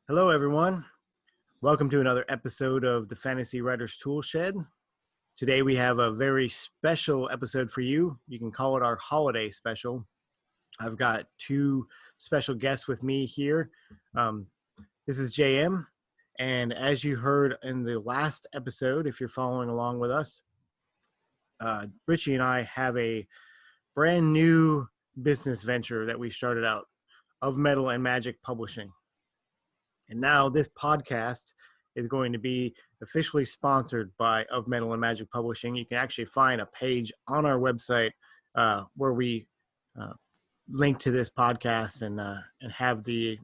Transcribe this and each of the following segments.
Hello, everyone. Welcome to another episode of the Fantasy Writers Toolshed. Today we have a very special episode for you. You can call it our holiday special. I've got two special guests with me here. This is JM, and as you heard in the last episode, if you're following along with us, Richie and I have a brand new business venture that we started out, Of Metal and Magic Publishing. And now this podcast is going to be officially sponsored by Of Metal and Magic Publishing. You can actually find a page on our website where we link to this podcast and have the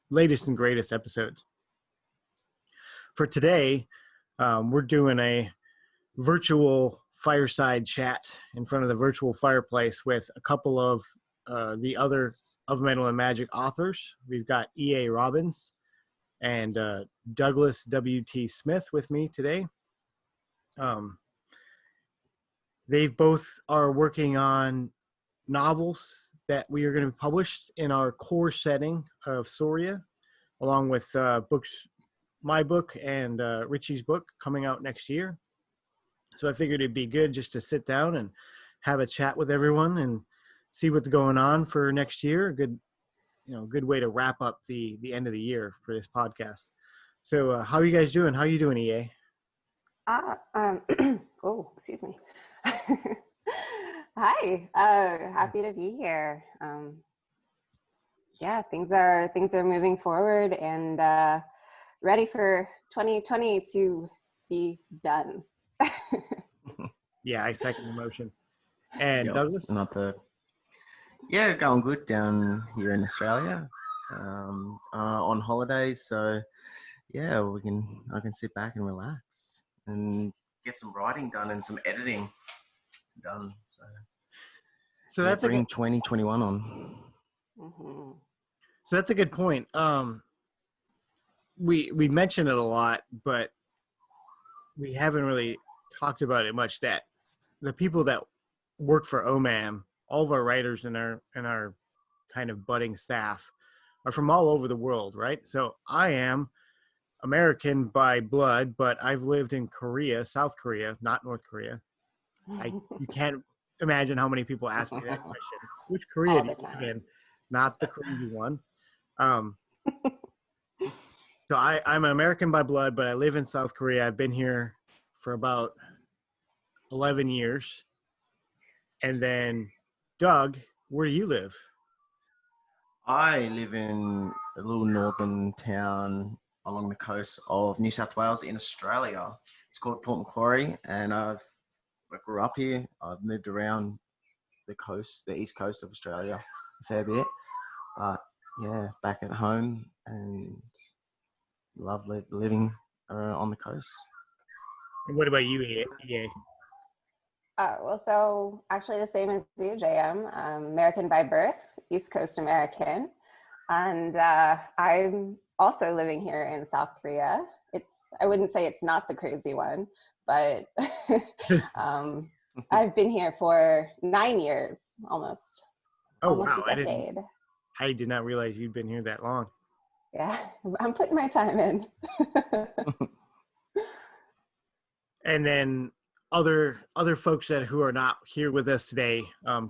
latest and greatest episodes. For today, we're doing a virtual fireside chat in front of the virtual fireplace with a couple of the other Of Metal and Magic authors. We've got E.A. Robbins and Douglas W.T. Smith with me today. They both are working on novels that we are going to publish in our core setting of Soria, along with books, my book and Richie's book coming out next year. So I figured it'd be good just to sit down and have a chat with everyone and see what's going on for next year. A good way to wrap up the end of the year for this podcast. So how are you guys doing? How are you doing, EA? Oh, excuse me. Hi, happy to be here. Yeah, things are moving forward and ready for 2020 to be done. Yeah, I second the motion. And yep, Douglas? Yeah, going good down here in Australia on holidays. So yeah, I can sit back and relax and get some writing done and some editing done. So that's bring 2021 on. Mm-hmm. So that's a good point. We mention it a lot, but we haven't really talked about it much. That the people that work for OMAM, all of our writers and our kind of budding staff are from all over the world, right? So I am American by blood, but I've lived in Korea, South Korea, not North Korea. You can't imagine how many people ask me that question. Which Korea do you live in? Not the crazy one. So I'm an American by blood, but I live in South Korea. I've been here for about 11 years. And then Doug, where do you live? I live in a little northern town along the coast of New South Wales in Australia. It's called Port Macquarie, and I grew up here. I've moved around the east coast of Australia a fair bit. But yeah, back at home and love living on the coast. And what about you, EA? Well, so actually the same as you, JM. American by birth, East Coast American. And I'm also living here in South Korea. I wouldn't say it's not the crazy one, but I've been here for 9 years, almost wow. a decade. I did not realize you'd been here that long. Yeah, I'm putting my time in. And then other folks who are not here with us today,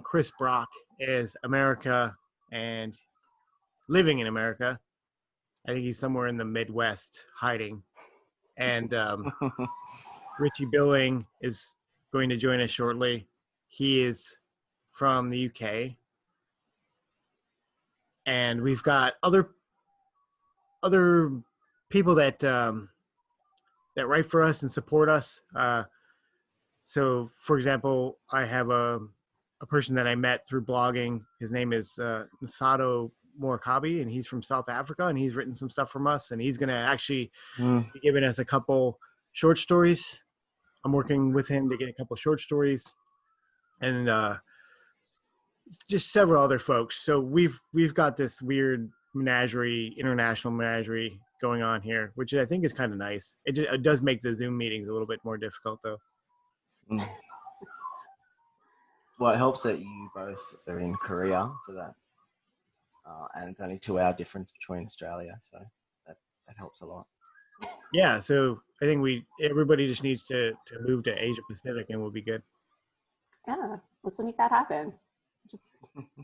Chris Brock is America and living in America. I think he's somewhere in the Midwest hiding. And Richie Billing is going to join us shortly. He is from the UK. And we've got other people that write for us and support us. So, for example, I have a person that I met through blogging. His name is Masato Morikabe, and he's from South Africa, and he's written some stuff from us, and he's going to actually be giving us a couple short stories. I'm working with him to get a couple short stories, and just several other folks. So we've got this weird menagerie, international menagerie going on here, which I think is kind of nice. It does make the Zoom meetings a little bit more difficult, though. Mm. Well, it helps that you both are in Korea, so that, and it's only 2 hour difference between Australia, so that helps a lot. Yeah, so I think everybody just needs to move to Asia Pacific, and we'll be good. Yeah, let's make that happen.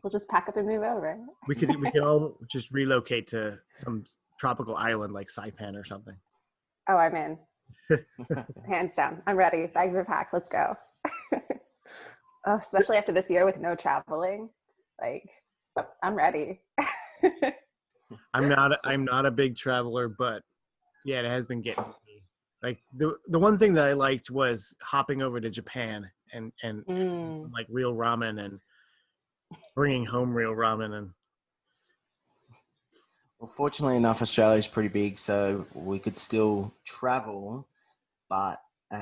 We'll just pack up and move over. We could all just relocate to some tropical island like Saipan or something. Oh, I'm in. Hands down. I'm ready. Bags are packed. Let's go. Oh, especially after this year with no traveling. Like, I'm ready. I'm not a big traveler, but yeah, it has been getting me. Like the one thing that I liked was hopping over to Japan and like real ramen and bringing home real ramen. And well, fortunately enough, Australia's pretty big, so we could still travel, but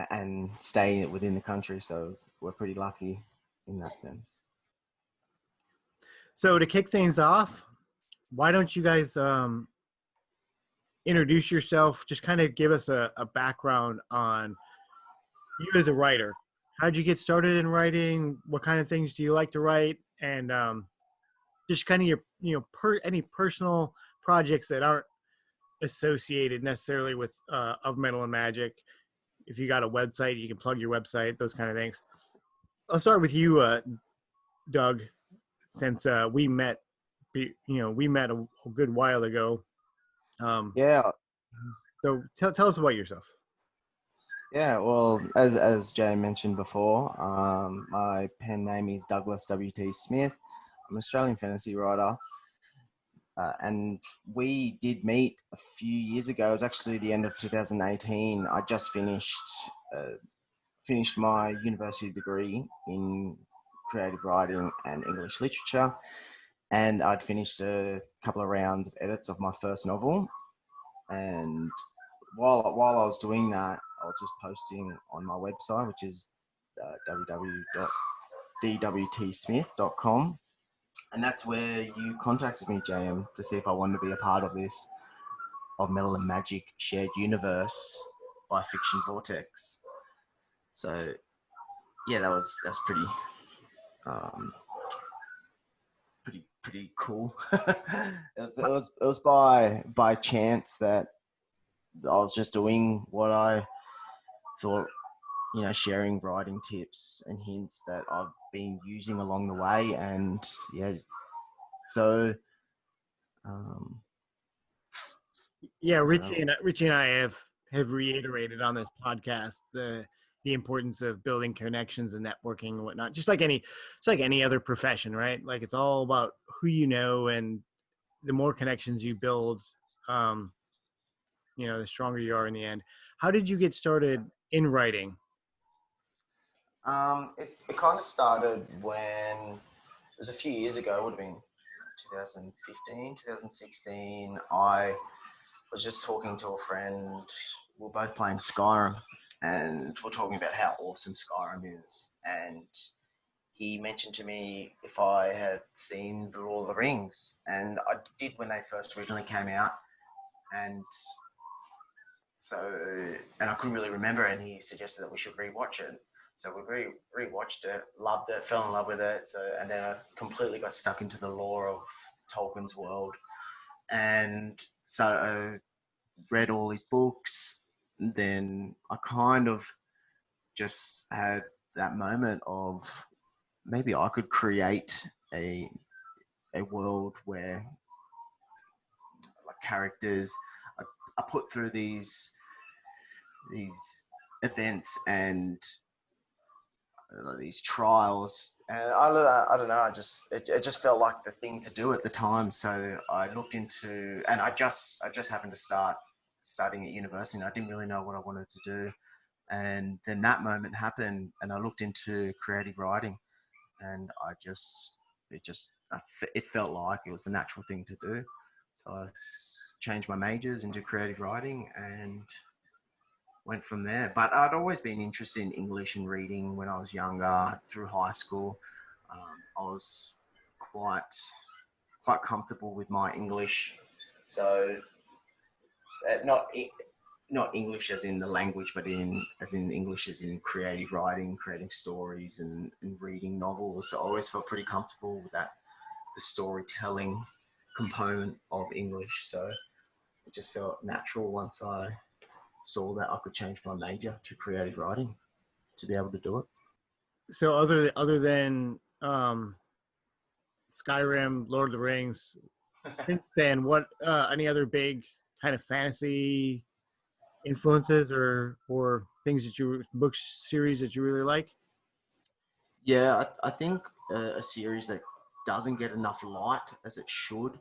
and stay within the country. So we're pretty lucky in that sense. So to kick things off, why don't you guys introduce yourself? Just kind of give us a background on you as a writer. How'd you get started in writing? What kind of things do you like to write? And just kind of your any personal projects that aren't associated necessarily with Of Metal and Magic. If you got a website, you can plug your website, those kind of things. I'll start with you, Doug, since we met a good while ago. Yeah. So tell us about yourself. Yeah, well, as Jay mentioned before, my pen name is Douglas W.T. Smith. I'm an Australian fantasy writer. And we did meet a few years ago. It was actually the end of 2018. I just finished my university degree in creative writing and English literature. And I'd finished a couple of rounds of edits of my first novel. And while I was doing that, I was just posting on my website, which is www.dwtsmith.com. And that's where you contacted me, JM, to see if I wanted to be a part of this Of Metal and Magic shared universe by Fiction Vortex. So, yeah, that's pretty cool. it was by chance that I was just doing what I thought, sharing writing tips and hints that I've been using along the way, and yeah, so yeah, Richie and I have reiterated on this podcast the importance of building connections and networking and whatnot, just like any other profession, right? Like it's all about who you know, and the more connections you build, the stronger you are in the end. How did you get started in writing? It kind of started when it was a few years ago. It would have been 2015, 2016. I was just talking to a friend. We're both playing Skyrim, and we're talking about how awesome Skyrim is. And he mentioned to me if I had seen The Lord of the Rings, and I did when they first originally came out. And I couldn't really remember, and he suggested that we should rewatch it. So we rewatched it, loved it, fell in love with it. And then I completely got stuck into the lore of Tolkien's world, and so I read all his books. Then I kind of just had that moment of maybe I could create a world where like characters are put through these events and these trials, and I don't know. It just felt like the thing to do at the time. So I looked into, and I just happened to start studying at university, and I didn't really know what I wanted to do. And then that moment happened, and I looked into creative writing, and it felt like it was the natural thing to do. So I changed my majors into creative writing and went from there. But I'd always been interested in English and reading when I was younger. Through high school, I was quite quite comfortable with my English. So not English as in the language, but as in English as in creative writing, creating stories and reading novels. So I always felt pretty comfortable with that, the storytelling component of English. So it just felt natural once I saw that I could change my major to creative writing to be able to do it. So other than Skyrim, Lord of the Rings, since then, what any other big kind of fantasy influences or things that book series that you really like? Yeah, I think a series that doesn't get enough light as it should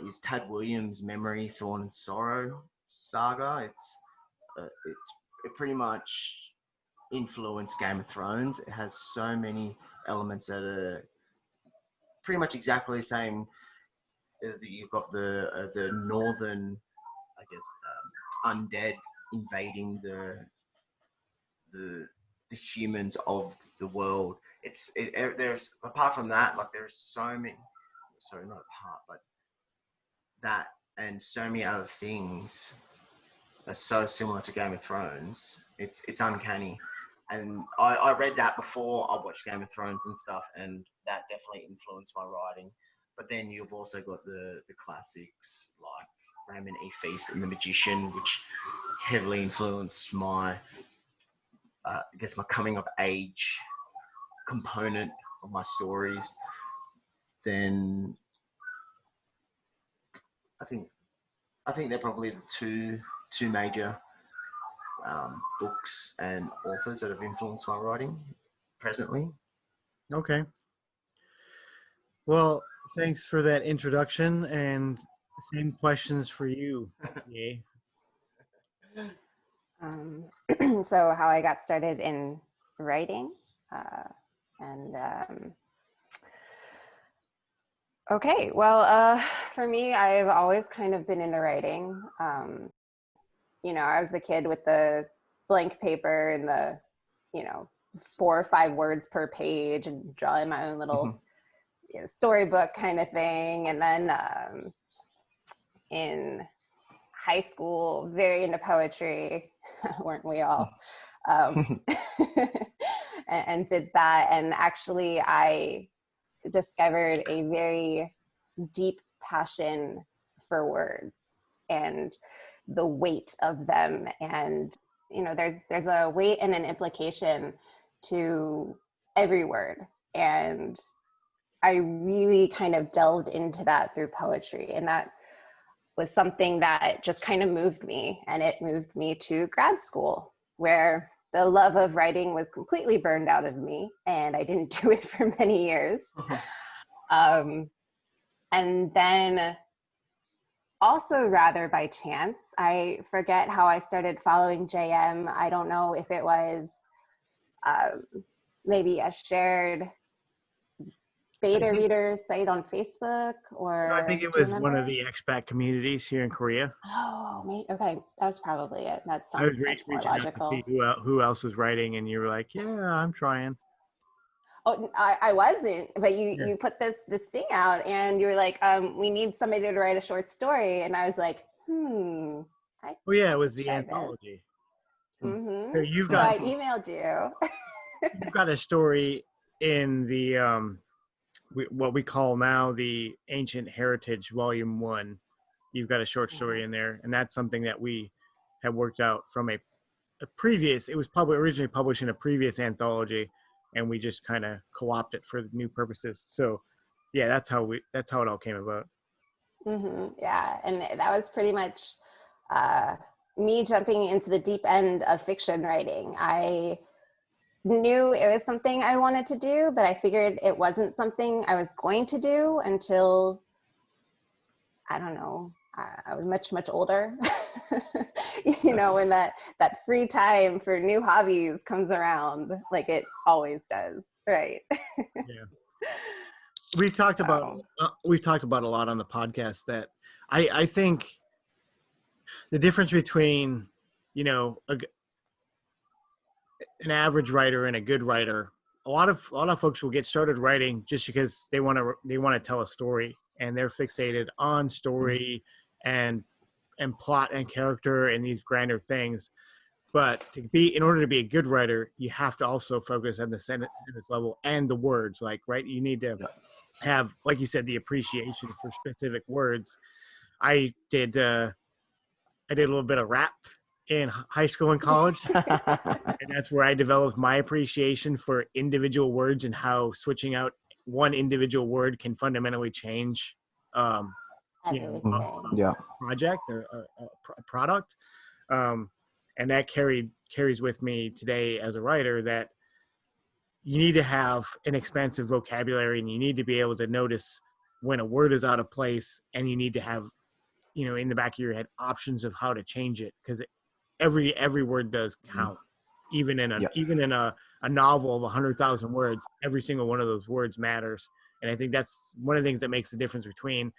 is Tad Williams' Memory, Thorn and Sorrow saga. It pretty much influenced Game of Thrones. It has so many elements that are pretty much exactly the same. You've got the northern, I guess, undead invading the humans of the world. There's apart from that, like there's so many. Sorry, not apart, but that and so many other things are so similar to Game of Thrones. It's uncanny. And I read that before I watched Game of Thrones and stuff, and that definitely influenced my writing. But then you've also got the classics like Raymond E. Feast and The Magician, which heavily influenced my, I guess, my coming of age component of my stories. Then I think they're probably the two major books and authors that have influenced my writing presently. Okay. Well, thanks for that introduction, and same questions for you. Yeah. So how I got started in writing, and okay, well, for me, I've always kind of been into writing. I was the kid with the blank paper and the, 4 or 5 words per page and drawing my own little storybook kind of thing. And then in high school, very into poetry, weren't we all? And did that. And actually, I discovered a very deep passion for words and the weight of them. And, there's a weight and an implication to every word. And I really kind of delved into that through poetry. And that was something that just kind of moved me. And it moved me to grad school, where the love of writing was completely burned out of me. And I didn't do it for many years. And then also rather by chance, I forget how I started following JM. I don't know if it was maybe a shared beta reader site on Facebook, or I think it was one of the expat communities here in Korea. Oh, okay, that was probably it. That I was sounds much more reaching out logical. to see who else was writing, and you were like, "Yeah, I'm trying." Oh, I wasn't, but you put this thing out, and you were like, "We need somebody to write a short story," and I was like, Oh yeah, it was the anthology. Mm-hmm. So So I emailed you. You've got a story in the what we call now the Ancient Heritage Volume 1. You've got a short story in there, and that's something that we have worked out from a previous. It was originally published in a previous anthology, and we just kind of co-opted it for new purposes. So, yeah, that's how it all came about. Yeah, and that was pretty much me jumping into the deep end of fiction writing. I knew it was something I wanted to do, but I figured it wasn't something I was going to do until, I don't know, I was much older. When that free time for new hobbies comes around, like it always does, right? Yeah. We've talked about a lot on the podcast that I think the difference between, an average writer and a good writer, a lot of folks will get started writing just because they want to tell a story, and they're fixated on story and plot and character and these grander things. But in order to be a good writer, you have to also focus on the sentence level and the words. Like, right, you need to have, like you said, the appreciation for specific words. I did a little bit of rap in high school and college, and that's where I developed my appreciation for individual words and how switching out one individual word can fundamentally change, Everything. project or a product. And that carries with me today as a writer, that you need to have an expansive vocabulary, and you need to be able to notice when a word is out of place, and you need to have, in the back of your head, options of how to change it, because every word does count. Even in a novel of 100,000 words, every single one of those words matters. And I think that's one of the things that makes the difference between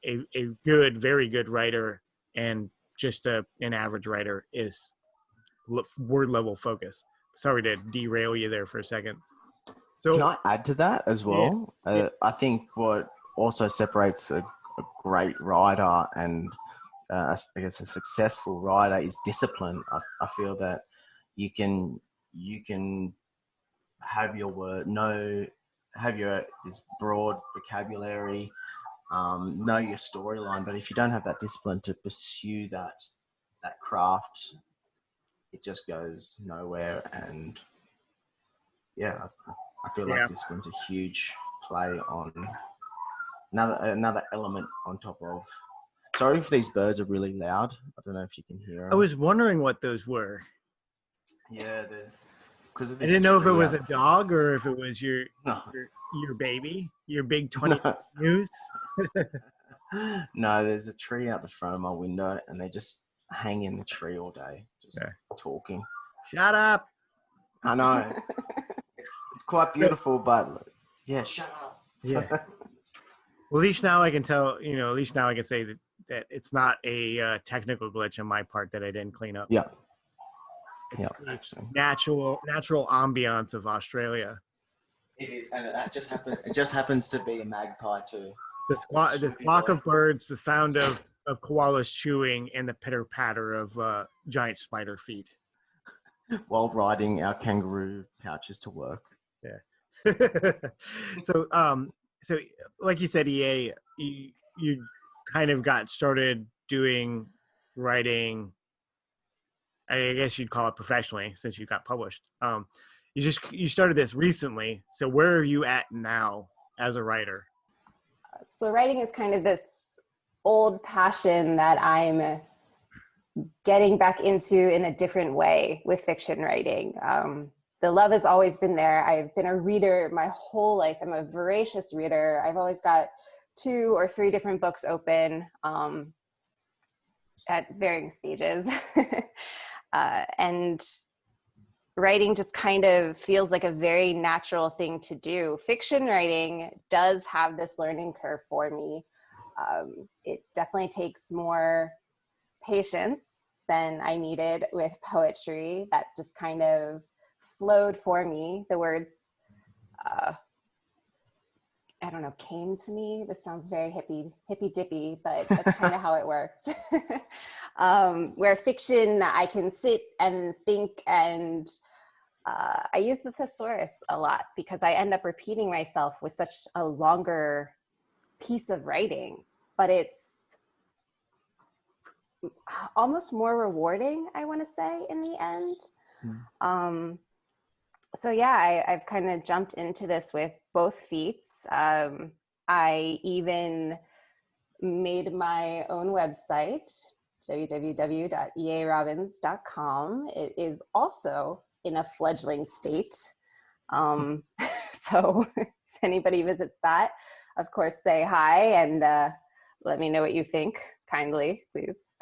a good, very good writer and just an average writer is word level focus. Sorry to derail you there for a second. So can I add to that as well? I think what also separates a great writer and I guess a successful writer is discipline. I feel that you can have your this broad vocabulary, know your storyline, but if you don't have that discipline to pursue that craft, it just goes nowhere. And I feel like discipline's a huge play on another element on top of. Sorry if these birds are really loud. I don't know if you can hear them. I was wondering what those were. Yeah, because I didn't know if it was a dog or if it was your baby, your big 20 news. No, there's a tree out the front of my window, and they just hang in the tree all day, just talking. Shut up! I know. It's quite beautiful, but shut up. Yeah. Well, at least now I can tell. At least now I can say that it's not a technical glitch on my part that I didn't clean up. Yeah. It's natural ambiance of Australia. It is, and it just happens to be a magpie too. The flock of birds, the sound of koalas chewing, and the pitter patter of giant spider feet. While riding our kangaroo pouches to work. Yeah. So like you said, EA, you kind of got started doing writing. I guess you'd call it professionally since you got published. You started this recently. So where are you at now as a writer? So writing is kind of this old passion that I'm getting back into in a different way with fiction writing. The love has always been there. I've been a reader my whole life. I'm a voracious reader. I've always got 2 or 3 different books open at varying stages. And writing just kind of feels like a very natural thing to do. Fiction writing does have this learning curve for me. It definitely takes more patience than I needed with poetry. That just kind of flowed for me. The words, I don't know, came to me. This sounds very hippy dippy, but that's kind of how it works. Where fiction, I can sit and think, and I use the thesaurus a lot because I end up repeating myself with such a longer piece of writing, but it's almost more rewarding, I want to say, in the end. So yeah, I've kind of jumped into this with both feet. I even made my own website, www.earobbins.com. It is also in a fledgling state. So if anybody visits that, of course, say hi and let me know what you think, kindly, please.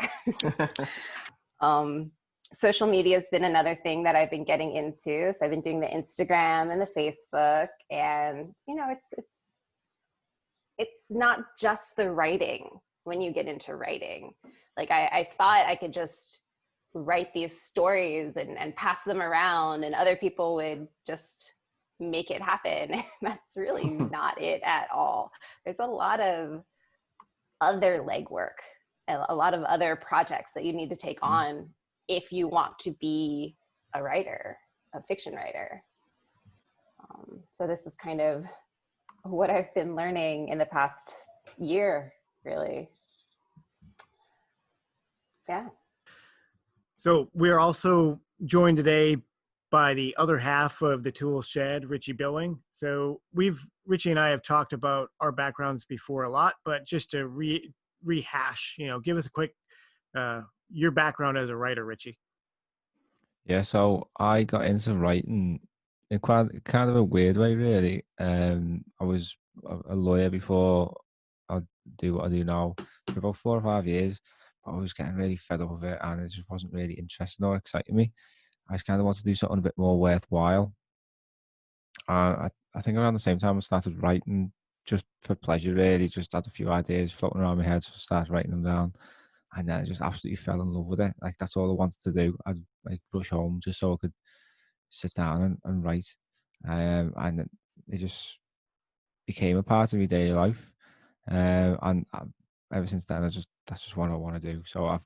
Social media has been another thing that I've been getting into. So I've been doing the Instagram and the Facebook, and it's not just the writing when you get into writing. Like I thought I could just write these stories and pass them around and other people would just make it happen. That's really not it at all. There's a lot of other legwork, a lot of other projects that you need to take on if you want to be a writer, a fiction writer. So this is kind of what I've been learning in the past year, really. Yeah. So we're also joined today by the other half of the Toolshed, Richie Billing. So Richie and I have talked about our backgrounds before a lot, but just to rehash, give us a quick, your background as a writer, Richie. Yeah, so I got into writing in quite kind of a weird way, really. I was a lawyer before I do what I do now for about 4 or 5 years, but I was getting really fed up with it, and it just wasn't really interesting or exciting me. I just kind of wanted to do something a bit more worthwhile. I think around the same time I started writing just for pleasure, really. Just had a few ideas floating around my head, so I started writing them down. And then I just absolutely fell in love with it. Like, that's all I wanted to do. I'd like rush home just so I could sit down and write. And it just became a part of my daily life. And ever since then, that's just what I want to do. So I've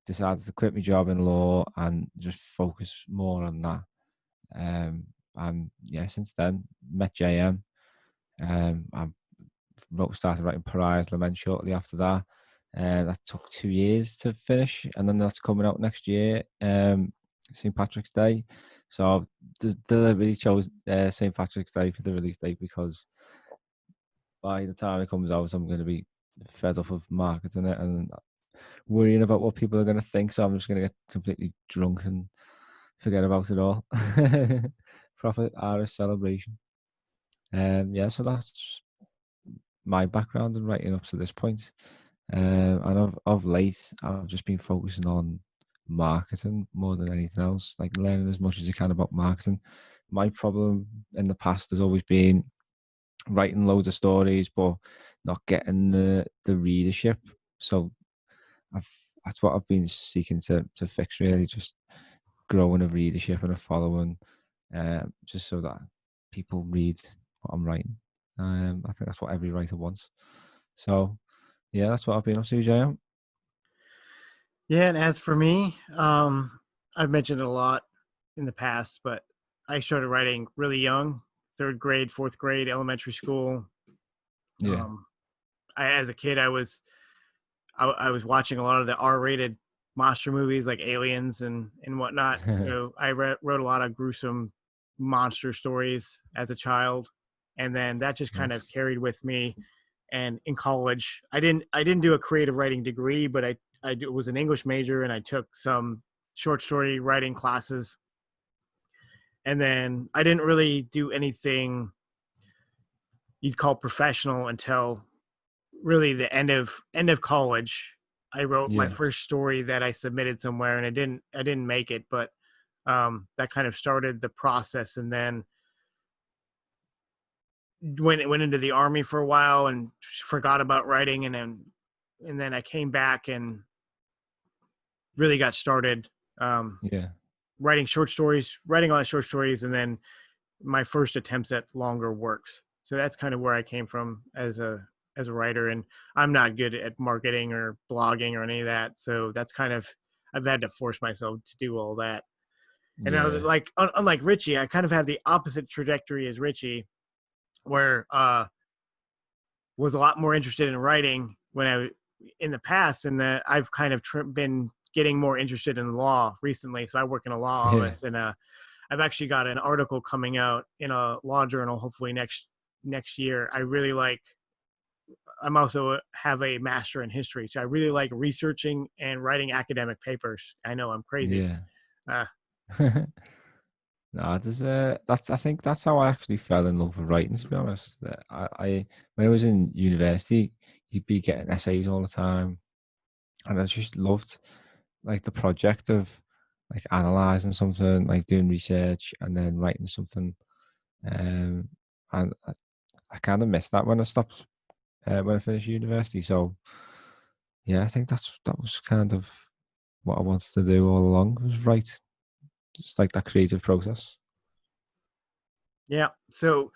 decided to quit my job in law and just focus more on that. And yeah, since then, met JM. I started writing Pariah's Lament shortly after that. That took 2 years to finish, and then that's coming out next year, St. Patrick's Day. So I've deliberately chose St. Patrick's Day for the release date, because by the time it comes out, I'm going to be fed up of marketing it and worrying about what people are going to think. So I'm just going to get completely drunk and forget about it all. Proper Irish celebration. Yeah, so that's my background in writing up to this point. And of late, I've just been focusing on marketing more than anything else, like learning as much as I can about marketing. My problem in the past has always been writing loads of stories, but not getting the readership. So that's what I've been seeking to fix, really, just growing a readership and a following, just so that people read what I'm writing. I think that's what every writer wants. So yeah, that's what I've been up to, JM. Yeah, and as for me, I've mentioned it a lot in the past, but I started writing really young, 3rd grade, 4th grade, elementary school. Yeah. As a kid, I was watching a lot of the R-rated monster movies like Aliens and whatnot. So I wrote a lot of gruesome monster stories as a child, and then that just kind of carried with me. And in college, I didn't do a creative writing degree, but I was an English major, and I took some short story writing classes. And then I didn't really do anything you'd call professional until really the end of college. I wrote my first story that I submitted somewhere, and I didn't make it, but that kind of started the process. And then went into the Army for a while and forgot about writing, and then I came back and really got started writing writing a lot of short stories, and then my first attempts at longer works. So that's kind of where I came from as a writer. And I'm not good at marketing or blogging or any of that, so that's kind of, I've had to force myself to do all that. And now, like, unlike Richie, I kind of have the opposite trajectory as Richie, where was a lot more interested in writing when I in the past, and that I've kind of been getting more interested in law recently. So I work in a law office, and I've actually got an article coming out in a law journal, hopefully next year. I'm also have a master in history, so I really like researching and writing academic papers. I know I'm crazy. No, I think that's how I actually fell in love with writing, to be honest. I when I was in university, you'd be getting essays all the time, and I just loved like the project of like analyzing something, like doing research and then writing something. And I kind of missed that when I stopped when I finished university. So yeah, I think that was kind of what I wanted to do all along, was write, just like that creative process. Yeah. So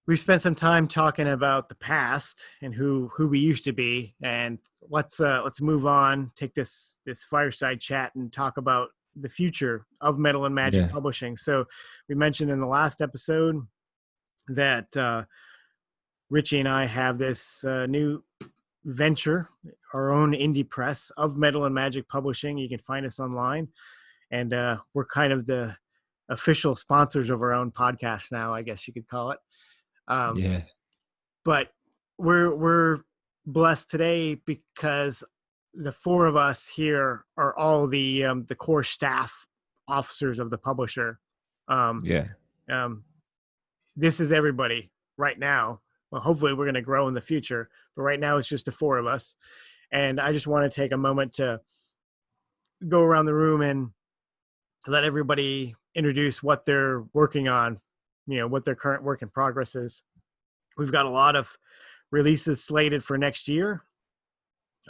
we've spent some time talking about the past and who we used to be, and let's move on, take this fireside chat and talk about the future of Metal and Magic Yeah. Publishing. So we mentioned in the last episode that Richie and I have this new venture, our own indie press of Metal and Magic Publishing. You can find us online, and we're kind of the official sponsors of our own podcast now, I guess you could call it. Yeah. But we're blessed today because the four of us here are all the core staff officers of the publisher. Yeah. This is everybody right now. Well, hopefully we're going to grow in the future, but right now it's just the four of us. And I just want to take a moment to go around the room and let everybody introduce what they're working on, what their current work in progress is. We've got a lot of releases slated for next year.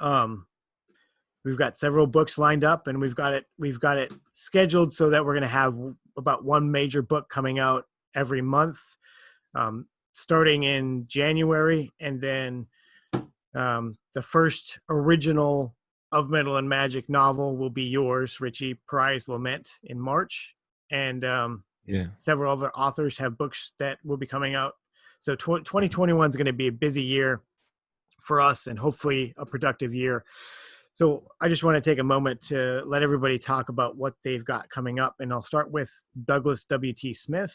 We've got several books lined up, and we've got it scheduled so that we're going to have about one major book coming out every month, starting in January, and then the first original of Metal and Magic novel will be yours, Richie, Prize Lament, in March, and several other authors have books that will be coming out. So 2021 is going to be a busy year for us, and hopefully a productive year. So I just want to take a moment to let everybody talk about what they've got coming up, and I'll start with Douglas W.T. Smith.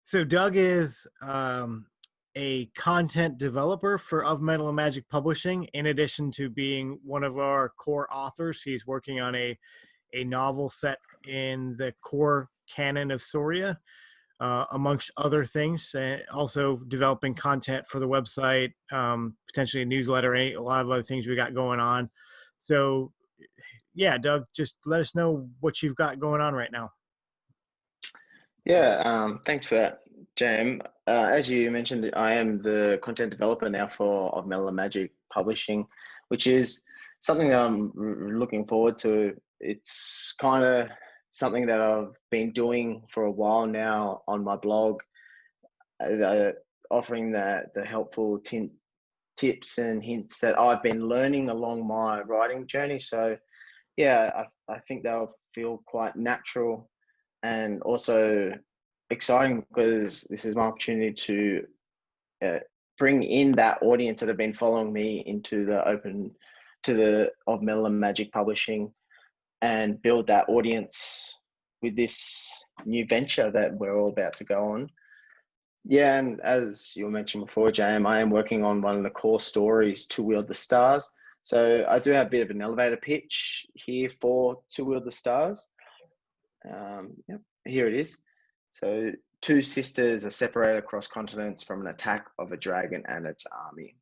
So Doug is a content developer for Of Metal and Magic Publishing. In addition to being one of our core authors, he's working on a novel set in the core canon of Soria, amongst other things, and also developing content for the website, potentially a newsletter, a lot of other things we got going on. So yeah, Doug, just let us know what you've got going on right now. Yeah, thanks for that, Jam. As you mentioned, I am the content developer now for Of Metal and Magic Publishing, which is something that I'm looking forward to. It's kind of something that I've been doing for a while now on my blog, offering the helpful tips and hints that I've been learning along my writing journey. So yeah, I think they'll feel quite natural and also exciting, because this is my opportunity to bring in that audience that have been following me into the Of Metal and Magic Publishing, and build that audience with this new venture that we're all about to go on. Yeah, and as you mentioned before, JM, I am working on one of the core stories, To Wield the Stars. So I do have a bit of an elevator pitch here for To Wield the Stars. Yep, here it is. So two sisters are separated across continents from an attack of a dragon and its army.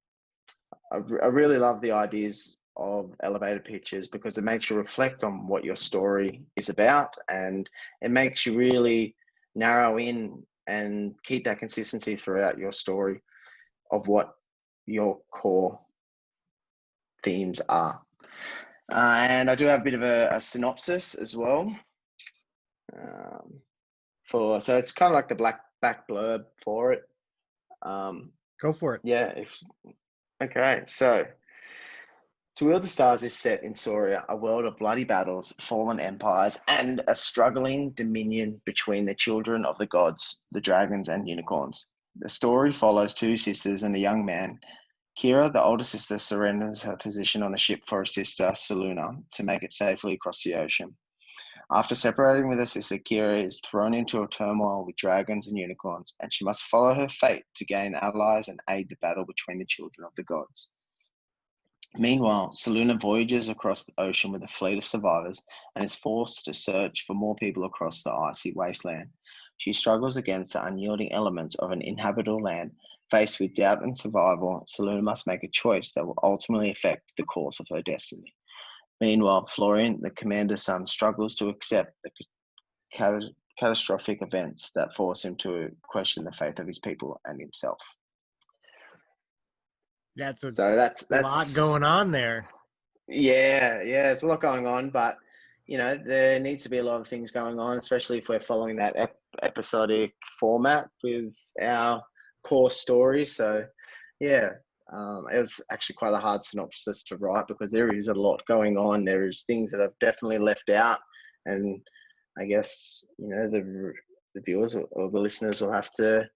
I really love the ideas of elevator pitches, because it makes you reflect on what your story is about, and it makes you really narrow in and keep that consistency throughout your story of what your core themes are. And I do have a bit of a synopsis as well. So it's kind of like the back blurb for it. Go for it. Yeah. Okay. So To Wield the Stars is set in Soria, a world of bloody battles, fallen empires, and a struggling dominion between the children of the gods, the dragons and unicorns. The story follows two sisters and a young man. Kira, the older sister, surrenders her position on the ship for her sister, Saluna, to make it safely across the ocean. After separating with her sister, Kira is thrown into a turmoil with dragons and unicorns, and she must follow her fate to gain allies and aid the battle between the children of the gods. Meanwhile, Saluna voyages across the ocean with a fleet of survivors and is forced to search for more people across the icy wasteland. She struggles against the unyielding elements of an inhabitable land. Faced with doubt and survival, Saluna must make a choice that will ultimately affect the course of her destiny. Meanwhile, Florian, the commander's son, struggles to accept the catastrophic events that force him to question the faith of his people and himself. That's a lot going on there. Yeah, there's a lot going on, but you know, there needs to be a lot of things going on, especially if we're following that episodic format with our core story. So, yeah, it was actually quite a hard synopsis to write because there is a lot going on. There is things that I've definitely left out, and I guess, you know, the viewers or the listeners will have to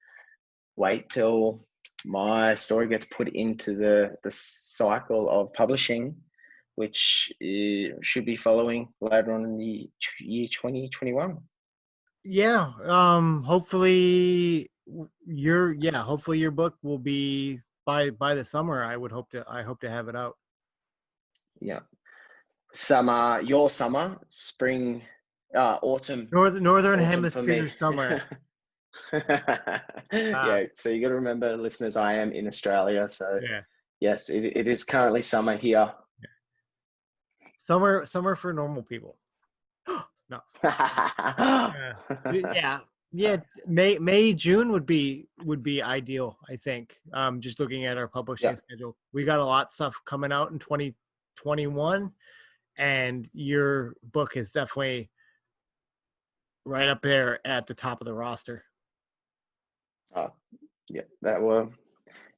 wait till my story gets put into the cycle of publishing, which should be following later on in the year 2021. Yeah. Hopefully hopefully your book will be by the summer. I hope to have it out. Yeah. Summer, your summer, spring, autumn. Northern Autumn Hemisphere summer. Yeah, so you got to remember, listeners, I am in Australia, so Yeah. yes, it is currently summer here. Summer for normal people. No. Yeah. May June would be ideal, I think. Just looking at our publishing schedule, we got a lot of stuff coming out in 2021, and your book is definitely right up there at the top of the roster. Oh, yeah, that were,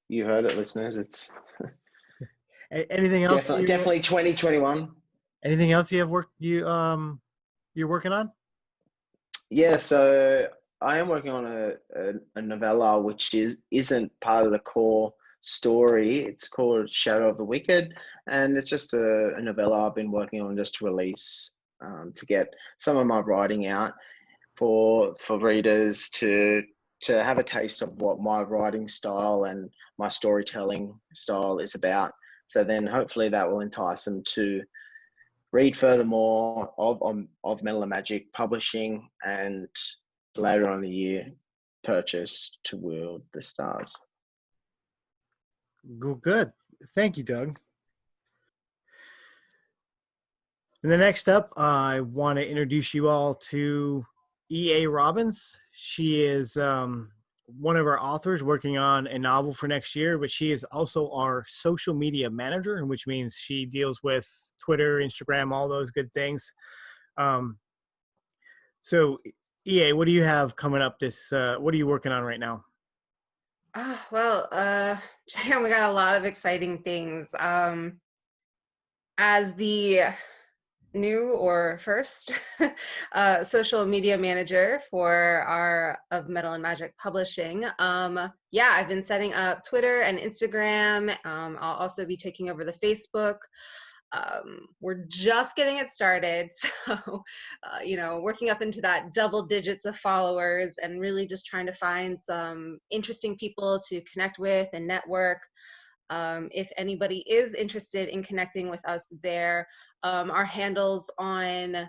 you heard it, listeners. It's anything else? Definitely 2021. Anything else you're working on? Yeah, so I am working on a novella which isn't part of the core story. It's called Shadow of the Wicked, and it's just a novella I've been working on just to release, to get some of my writing out for readers to have a taste of what my writing style and my storytelling style is about. So then hopefully that will entice them to read furthermore of Metal and Magic Publishing, and later on in the year purchase To Wield the Stars. Good. Thank you, Doug. And the next up, I want to introduce you all to E.A. Robbins. She is one of our authors working on a novel for next year, but she is also our social media manager, which means she deals with Twitter, Instagram, all those good things. So, EA, what do you have coming up what are you working on right now? Oh, well, we got a lot of exciting things. As the new or first social media manager for our of Metal and Magic Publishing, I've been setting up Twitter and Instagram. I'll also be taking over the Facebook. We're just getting it started, so working up into that double digits of followers, and really just trying to find some interesting people to connect with and network. If anybody is interested in connecting with us there, our handles on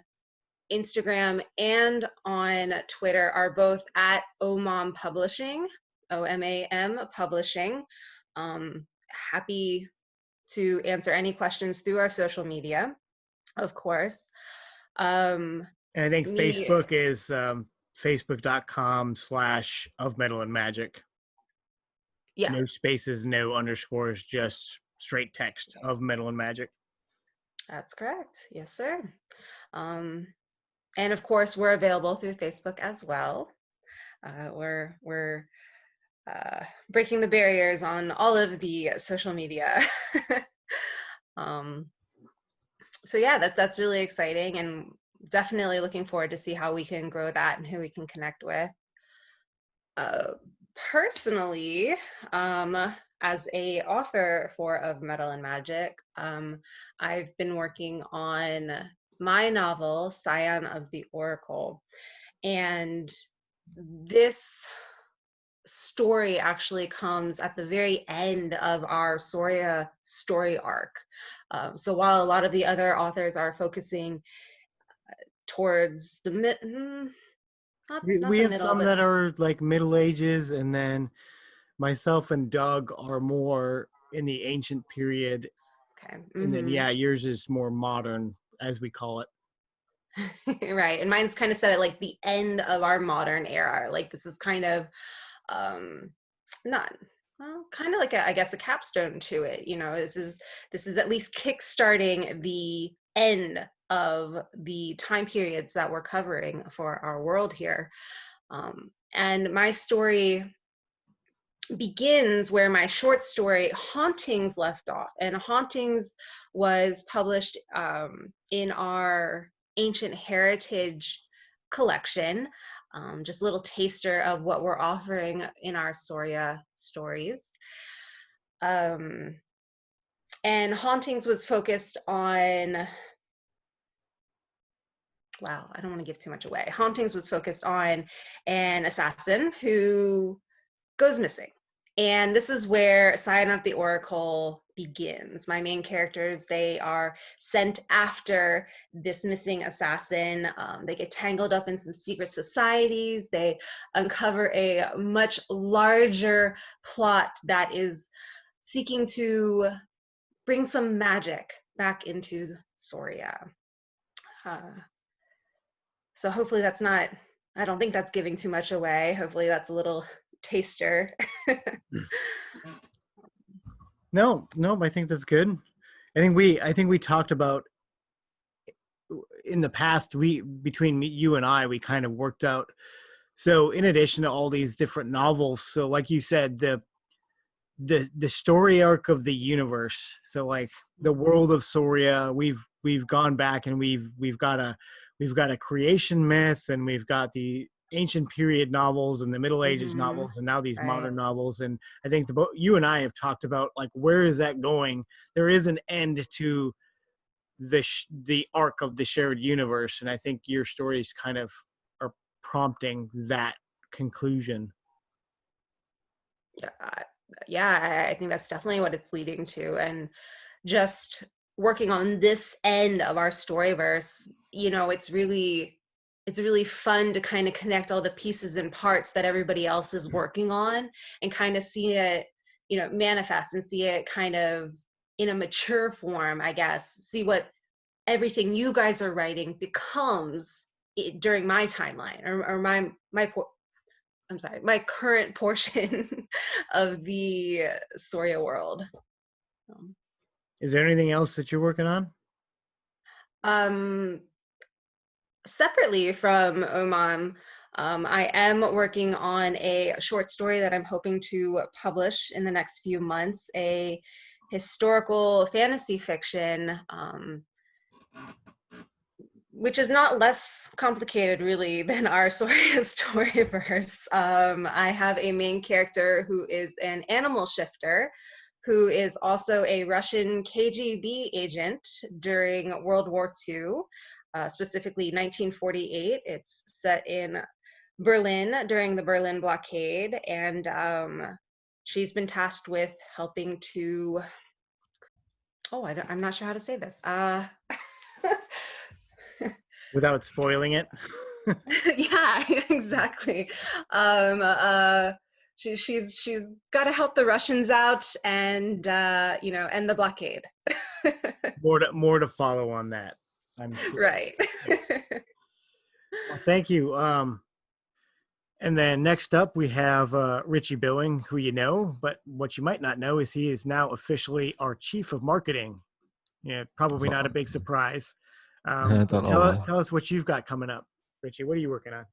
Instagram and on Twitter are both at OMAM Publishing, OMAM Publishing. Happy to answer any questions through our social media, of course. And I think Facebook is facebook.com/of Metal and Magic. Yeah. No spaces, no underscores, just straight text of Metal and Magic. That's correct. Yes, sir. And of course, we're available through Facebook as well. We're breaking the barriers on all of the social media. So yeah, that's really exciting, and definitely looking forward to see how we can grow that and who we can connect with. Personally, as a author for Of Metal and Magic, I've been working on my novel, Scion of the Oracle, and this story actually comes at the very end of our Soria story arc. So while a lot of the other authors are focusing towards the we have some that are like Middle Ages, and then myself and Doug are more in the ancient period. Okay. And then yours is more modern, as we call it. Right. And mine's kind of set at like the end of our modern era. Like this is kind of kind of like I guess a capstone to it. This is at least kickstarting the end of the time periods that we're covering for our world here. And my story begins where my short story Hauntings left off. And Hauntings was published in our Ancient Heritage collection. Just a little taster of what we're offering in our Soria stories. And Hauntings was focused on, wow, I don't want to give too much away. Hauntings was focused on an assassin who goes missing. And this is where Scion of the Oracle begins. My main characters, they are sent after this missing assassin. They get tangled up in some secret societies. They uncover a much larger plot that is seeking to bring some magic back into Soria. So hopefully that's not, I don't think that's giving too much away. Hopefully that's a little taster. No, I think that's good. I think we talked about in the past, between you and I, we kind of worked out. So in addition to all these different novels, so like you said, the story arc of the universe. So like the world of Soria, we've gone back and we've got a creation myth, and we've got the ancient period novels and the Middle Ages novels, and now these modern novels. And I think you and I have talked about, like, where is that going? There is an end to the arc of the shared universe, and I think your stories kind of are prompting that conclusion. Yeah, I think that's definitely what it's leading to. And just working on this end of our storyverse, it's really fun to kind of connect all the pieces and parts that everybody else is working on, and kind of see it, manifest, and see it kind of in a mature form, I guess. See what everything you guys are writing becomes during my timeline, or my current portion of the Soria world. Is there anything else that you're working on? Separately from OMAM, I am working on a short story that I'm hoping to publish in the next few months, a historical fantasy fiction, which is not less complicated really than our Soria storyverse. I have a main character who is an animal shifter, who is also a Russian KGB agent during World War II. Specifically 1948. It's set in Berlin during the Berlin blockade, and she's been tasked with helping to, I'm not sure how to say this. Without spoiling it. Yeah, exactly. She's got to help the Russians out, and end the blockade. More to follow on that, I'm sure. Right. Well, thank you. And then next up we have Richie Billing, who you know, but what you might not know is he is now officially our Chief of Marketing. Yeah, probably not a big surprise. Tell us what you've got coming up, Richie. What are you working on?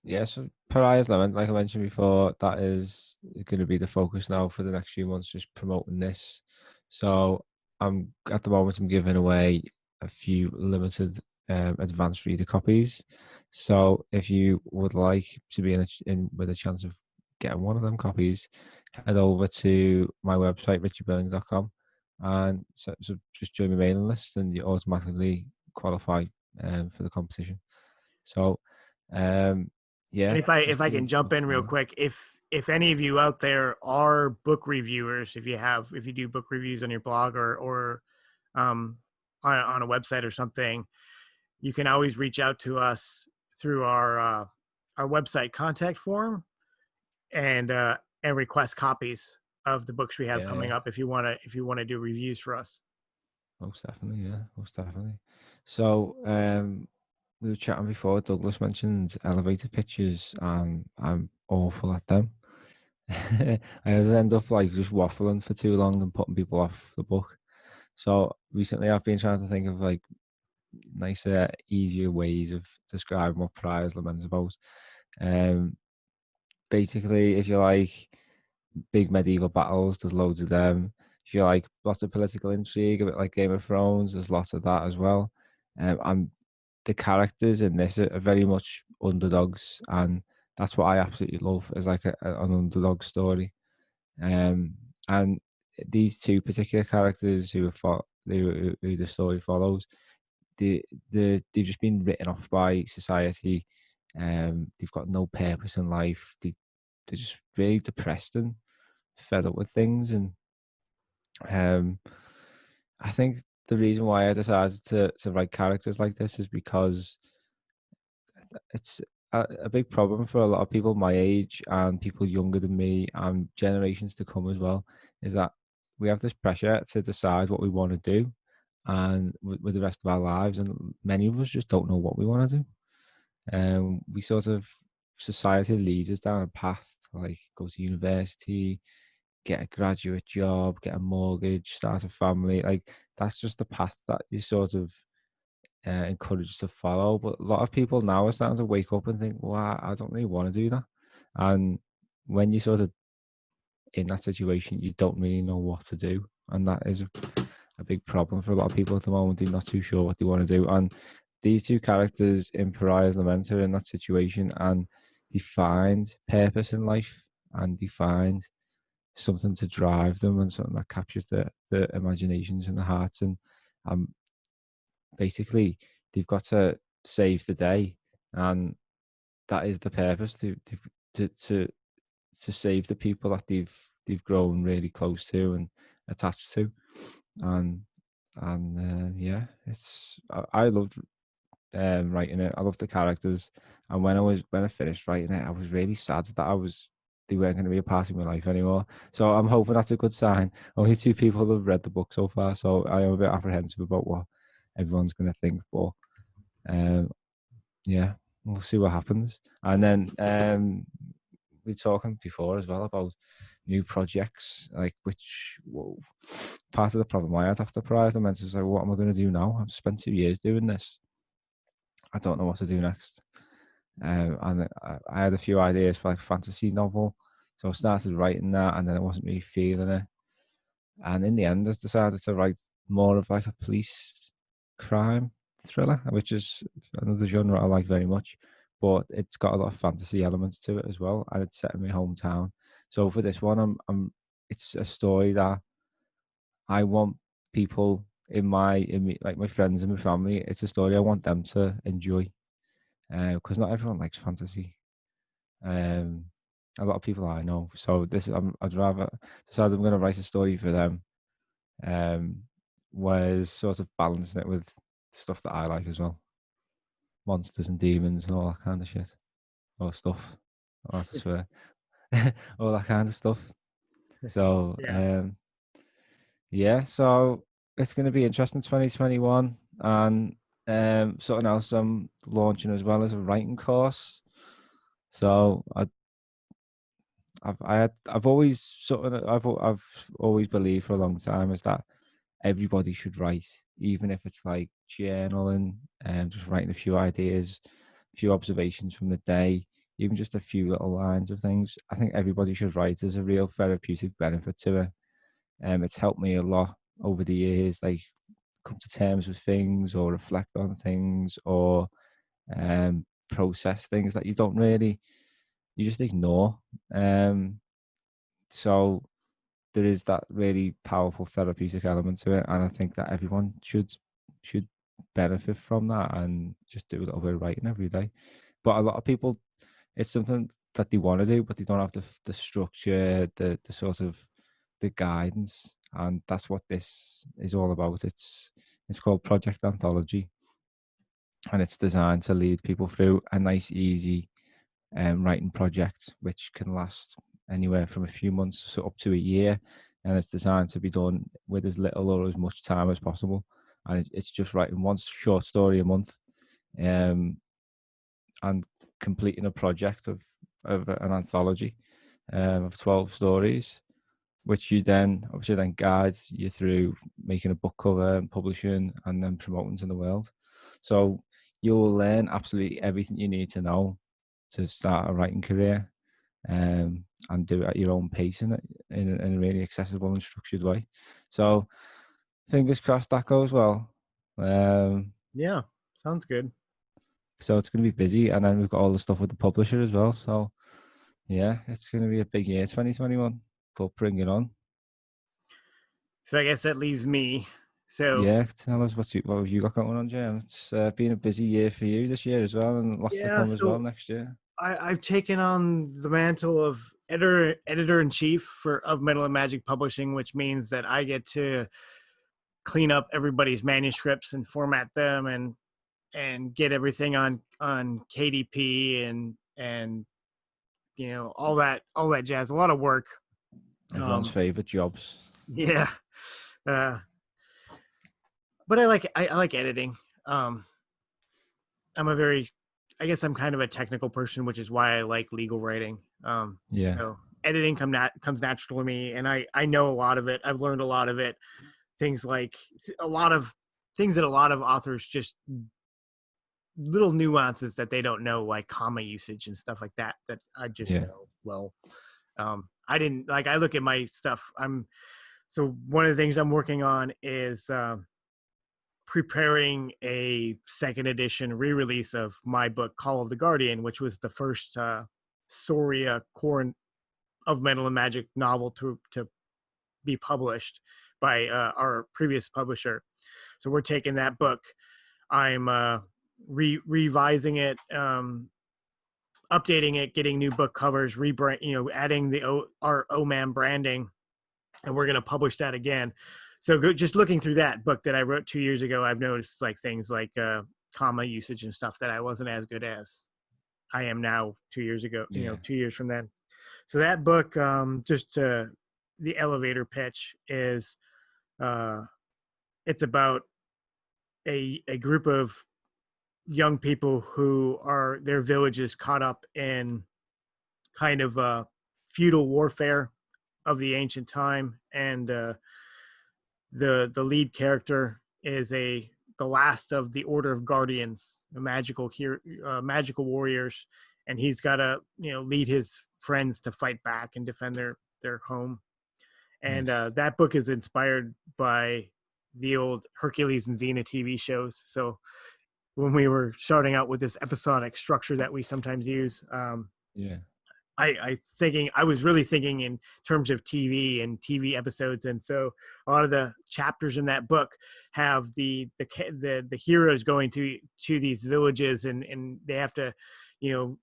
Yes, Pariah's Lemon, like I mentioned before, that is going to be the focus now for the next few months, just promoting this. So at the moment I'm giving away a few limited advanced reader copies. So if you would like to be in with a chance of getting one of them copies, head over to my website, richiebilling.com, and so just join my mailing list, and you automatically qualify for the competition. So yeah. And if I can jump in real quick, if any of you out there are book reviewers, if you do book reviews on your blog or on a website or something, you can always reach out to us through our website contact form and request copies of the books we have coming up if you want to do reviews for us. Most definitely. So we were chatting before. Douglas mentioned elevator pitches, and I'm awful at them. I end up like just waffling for too long and putting people off the book. So recently I've been trying to think of like nicer, easier ways of describing what Prior's Lament's about. Basically, if you like big medieval battles, there's loads of them. If you like lots of political intrigue, a bit like Game of Thrones, there's lots of that as well. And the characters in this are very much underdogs, and that's what I absolutely love, is like an underdog story. And these two particular characters who the story follows, they've just been written off by society. They've got no purpose in life. They're just really depressed and fed up with things. And I think the reason why I decided to write characters like this is because it's a big problem for a lot of people my age and people younger than me and generations to come as well, is that we have this pressure to decide what we want to do and with the rest of our lives, and many of us just don't know what we want to do. We sort of, society leads us down a path, like go to university, get a graduate job, get a mortgage, start a family. Like that's just the path that you sort of encouraged to follow. But a lot of people now are starting to wake up and think, well, I don't really want to do that. And when you sort of in that situation, you don't really know what to do, and that is a big problem for a lot of people at the moment. They're not too sure what they want to do, and these two characters in Pariah's Lament are in that situation, and they find purpose in life, and they find something to drive them, and something that captures the imaginations and the hearts. And basically, they've got to save the day, and that is the purpose, to save the people that they've grown really close to and attached to. And yeah, I loved writing it. I loved the characters, and when I finished writing it, I was really sad that they weren't going to be a part of my life anymore. So I'm hoping that's a good sign. Only 2 people have read the book so far, so I am a bit apprehensive about what everyone's going to think. But yeah, we'll see what happens. And then we were talking before as well about new projects, like part of the problem I had after Pride, I meant, was like, what am I going to do now? I've spent 2 years doing this. I don't know what to do next. And I had a few ideas for like a fantasy novel, so I started writing that, and then I wasn't really feeling it. And in the end, I decided to write more of like a police crime thriller, which is another genre I like very much, but it's got a lot of fantasy elements to it as well, and it's set in my hometown. So for this one, it's a story that I want people in like my friends and my family. It's a story I want them to enjoy, because not everyone likes fantasy. A lot of people I know. So I'd rather decide I'm going to write a story for them, whereas sort of balancing it with stuff that I like as well, monsters and demons and all that kind of shit, or stuff. I swear, all that kind of stuff. So yeah, so it's going to be interesting 2021, and something else I'm launching as well as a writing course. So I've always believed for a long time is that everybody should write, even if it's like journaling and just writing a few ideas, a few observations from the day, even just a few little lines of things. I think everybody should write. There's a real therapeutic benefit to it. It's helped me a lot over the years, like come to terms with things or reflect on things or process things that you just ignore. So there is that really powerful therapeutic element to it, and I think that everyone should benefit from that and just do a little bit of writing every day. But a lot of people, it's something that they want to do, but they don't have the structure, the sort of the guidance, and that's what this is all about. It's called Project Anthology, and it's designed to lead people through a nice, easy writing project, which can last anywhere from a few months up to a year, and it's designed to be done with as little or as much time as possible. And it's just writing one short story a month, and completing a project of an anthology of 12 stories, which then guides you through making a book cover and publishing and then promoting to the world. So you'll learn absolutely everything you need to know to start a writing career, and do it at your own pace in a really accessible and structured way. So fingers crossed that goes well. Yeah, sounds good. So it's going to be busy, and then we've got all the stuff with the publisher as well. So yeah, it's going to be a big year, 2021. But bring it on. So I guess that leaves me. So Yeah, tell us what have you got going on, Jim? It's been a busy year for you this year as well, and lots to come as well next year. I've taken on the mantle of editor in chief of Metal and Magic Publishing, which means that I get to clean up everybody's manuscripts and format them and get everything on KDP and you know all that jazz. A lot of work. Everyone's favorite jobs. Yeah. But I like editing. I guess I'm kind of a technical person, which is why I like legal writing. So editing comes natural to me, and I know a lot of it. I've learned a lot of it. Things like a lot of things that a lot of authors just little nuances that they don't know, like comma usage and stuff like that I just know well. I didn't like. I look at my stuff. So one of the things I'm working on is preparing a second edition re-release of my book Call of the Guardian, which was the first Soria Core of Metal and Magic novel to be published by our previous publisher. So we're taking that book. I'm revising it, updating it, getting new book covers, adding our OMAM branding, and we're going to publish that again. So just looking through that book that I wrote 2 years ago, I've noticed like things like comma usage and stuff that I wasn't as good as I am now 2 years ago, 2 years from then. So that book, the elevator pitch is, it's about a group of young people who are, their village is caught up in kind of feudal warfare of the ancient time. And the lead character is the last of the Order of Guardians, magical warriors, and he's got to lead his friends to fight back and defend their home. And that book is inspired by the old Hercules and Xena TV shows. So when we were starting out with this episodic structure that we sometimes use, I was really thinking in terms of TV and TV episodes, and so a lot of the chapters in that book have the heroes going to these villages, and they have to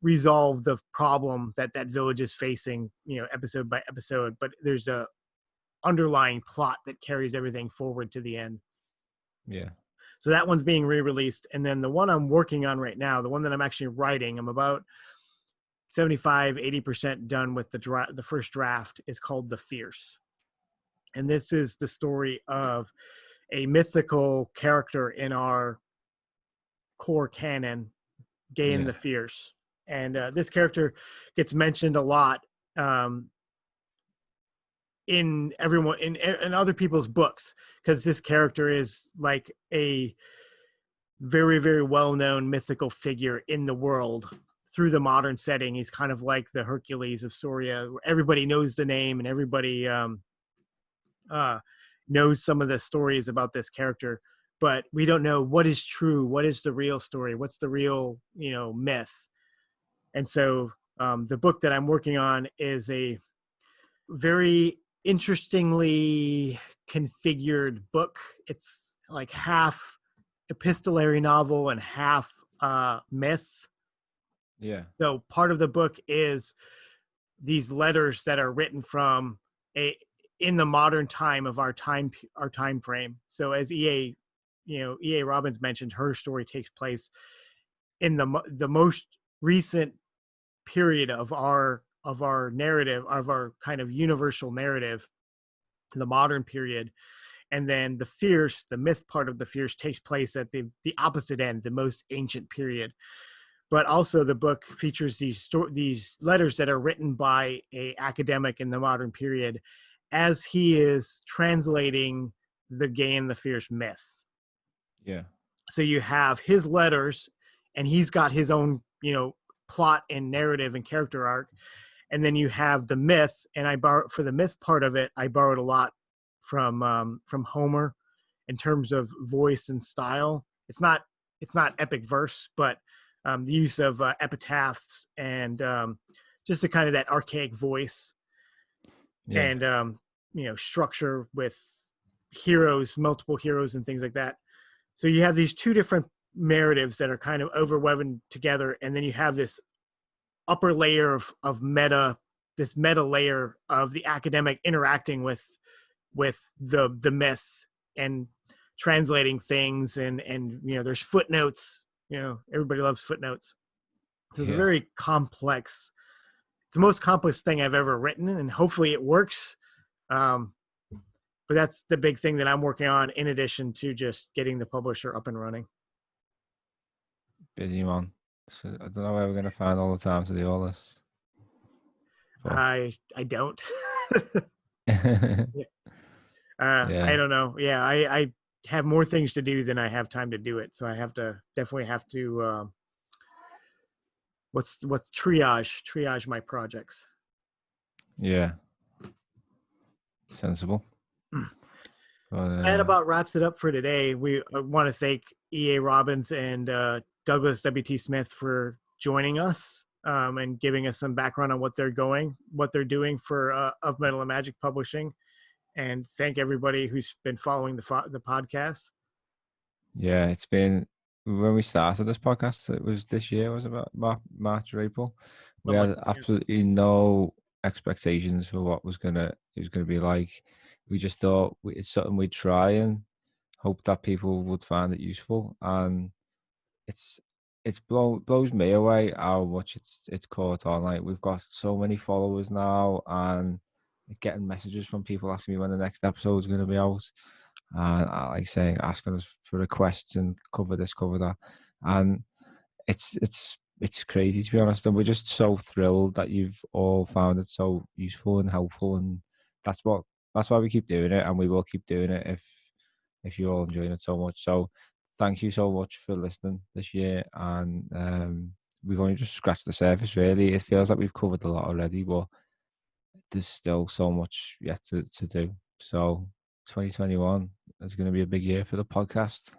resolve the problem that village is facing, episode by episode. But there's a underlying plot that carries everything forward to the end. Yeah. So that one's being re-released, and then the one I'm working on right now, the one that I'm actually writing, I'm about 75-80% done with the first draft, is called The Fierce. And this is the story of a mythical character in our core canon, Gain the Fierce. And this character gets mentioned a lot in other people's books, because this character is like a very, very well-known mythical figure in the world. Through the modern setting, he's kind of like the Hercules of Soria, where everybody knows the name and everybody knows some of the stories about this character, but we don't know what is true, what is the real story, what's the real myth. And so the book that I'm working on is a very interestingly configured book. It's like half epistolary novel and half myth. Yeah. So part of the book is these letters that are written from in the modern time of our time frame. So as E.A. Robbins mentioned, her story takes place in the most recent period of our narrative, of our kind of universal narrative, the modern period. And then the Fierce, the myth part of the Fierce, takes place at the opposite end, the most ancient period. But also the book features these letters that are written by an academic in the modern period as he is translating the Gay and the Fierce myth. Yeah. So you have his letters, and he's got his own, plot and narrative and character arc. And then you have the myth, and for the myth part of it, I borrowed a lot from Homer in terms of voice and style. It's not epic verse, but the use of epitaphs and just the kind of that archaic voice, and structure with heroes, multiple heroes, and things like that. So you have these two different narratives that are kind of overwoven together, and then you have this upper layer of meta, this meta layer of the academic interacting with the myth and translating things, and there's footnotes. Everybody loves footnotes. So it's a very complex. It's the most complex thing I've ever written, and hopefully it works. But that's the big thing that I'm working on, in addition to just getting the publisher up and running. Busy, man. So I don't know where we're going to find all the time to do all this. But I don't. I don't know. Yeah, I have more things to do than I have time to do it. So I definitely have to what's triage my projects. Yeah. Sensible. That about wraps it up for today. We want to thank E.A. Robbins and Douglas W.T. Smith for joining us and giving us some background on what they're doing for Of Metal and Magic Publishing, and thank everybody who's been following the podcast. Yeah, it's been, when we started this podcast, it was this year, was about March or April. We had absolutely no expectations for what it was gonna be like. We just thought it's something we'd try and hope that people would find it useful, and it blows me away how much it's caught on. Like, we've got so many followers now, and getting messages from people asking me when the next episode is going to be out, and like saying, asking us for requests and cover this, cover that, and it's crazy, to be honest. And we're just so thrilled that you've all found it so useful and helpful, and that's why we keep doing it, and we will keep doing it if you're all enjoying it so much. So thank you so much for listening this year, and we've only just scratched the surface, really. It feels like we've covered a lot already, but there's still so much yet to do. So 2021 is going to be a big year for the podcast.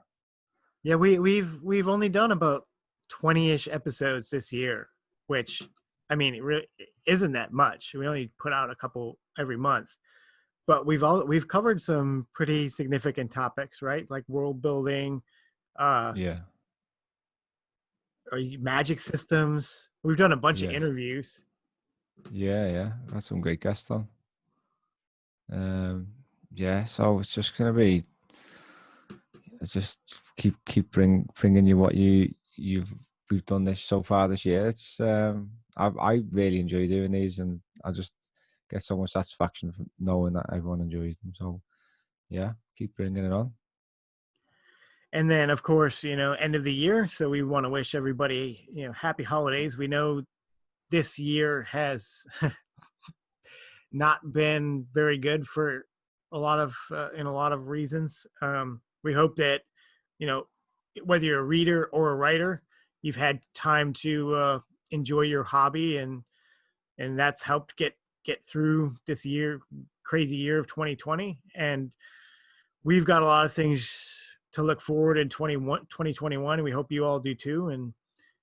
Yeah, we've only done about 20-ish episodes this year, which, I mean, it really isn't that much. We only put out a couple every month, but we've covered some pretty significant topics, right? Like world building, magic systems. We've done a bunch of interviews. Yeah, got some great guests on. So it's just gonna be, just keep bringing you what we've done this so far this year. It's I really enjoy doing these, and I just get so much satisfaction from knowing that everyone enjoys them. So yeah, keep bringing it on. And then, of course, end of the year. So we want to wish everybody, happy holidays. We know this year has not been very good for a lot of reasons. We hope that, whether you're a reader or a writer, you've had time to enjoy your hobby, and that's helped get through this crazy year of 2020. And we've got a lot of things to look forward in 2021, and we hope you all do too. And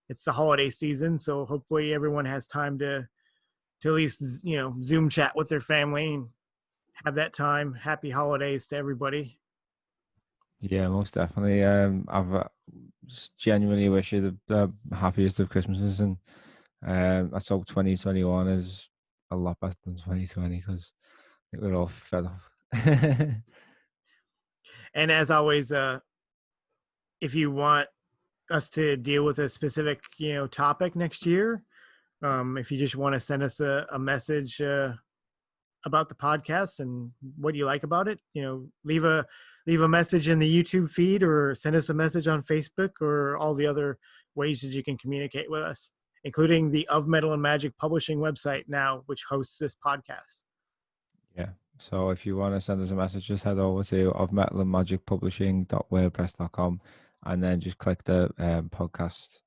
it's the holiday season, so hopefully everyone has time to at least, Zoom chat with their family and have that time. Happy holidays to everybody. Yeah, most definitely. I've just genuinely wish you the happiest of Christmases, and let's hope 2021 is a lot better than 2020, because I think we're all fed up. And as always, if you want us to deal with a specific, topic next year, if you just want to send us a message about the podcast and what you like about it, leave a message in the YouTube feed, or send us a message on Facebook, or all the other ways that you can communicate with us, including the Of Metal and Magic Publishing website now, which hosts this podcast. Yeah. So if you want to send us a message, just head over to ofmetalandmagicpublishing.wordpress.com, and then just click the podcast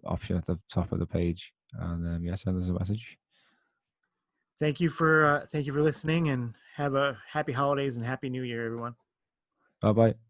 option at the top of the page, and yeah, send us a message. Thank you for listening, and have a happy holidays and happy new year, everyone. Bye bye.